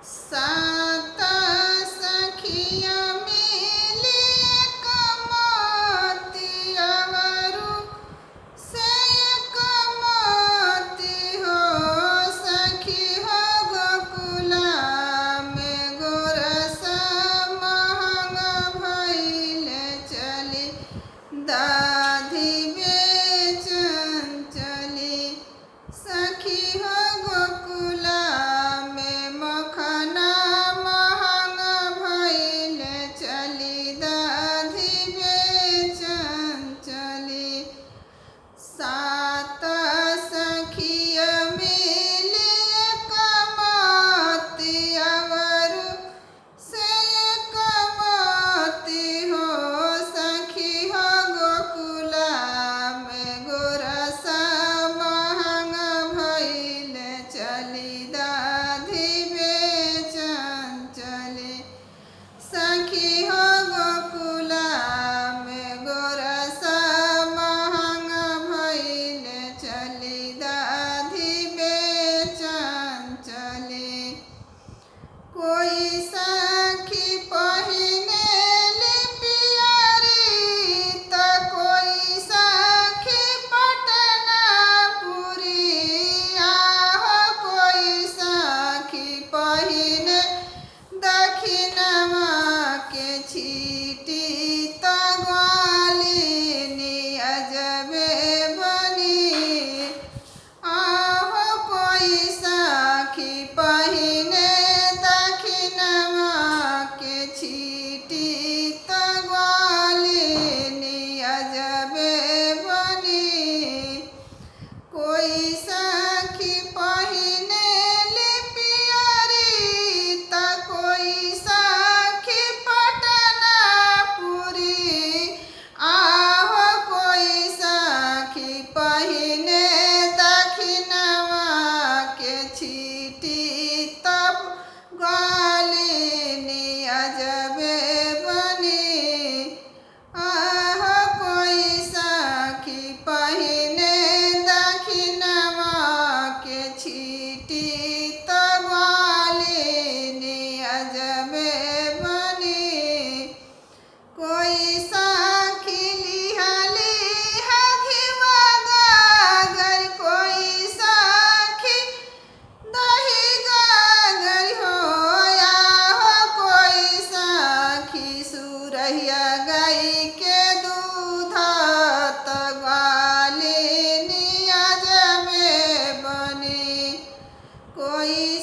सात सखिया मिली एक मोती अवरु से एक मोती हो। सखी हो गोकुला में गोरस महंग भइले चली दाधी बेचन चली। सखी हो गोकुला में मखना महंग भइले चली दाधी बेचन चली। सात सखिया मिली एक मोती अवरु से एक मोती हो। सखी हो गोकुला में गोरस महंग भइले चली दाधी बेचन चली। सखी हो गोकुला में गोरस महंग भइले चली दाधी बेचन चली। कोई सखी पहिनेली पियरी त कोई सखी पटना पुरी। आहो कोई सखी पहिने दक्षिणवा के छीटी त ग्वालिनी अजबे बनी। आहो कोई सखी पहिने दक्षिणवा के छीटी त ग्वालिनी अजबे बनी। कोई सखी पहिनेली पियरी त कोई सखी पटना पुरी। आहो कोई सखी पहिने दक्षिणवा के छीटी तब ग्वालिनी अजबे बनी। आहो कोई सखी पहिने दक्षिणवा के छीटी त ग्वालिनी अजबे बनी। कोई सखी लिहली घिवा गागर कोई सखी दही गागर हो। आहो कोई सखी सुरहिया गाई के दूध त ग्वालिनी अजबे बनी। कोई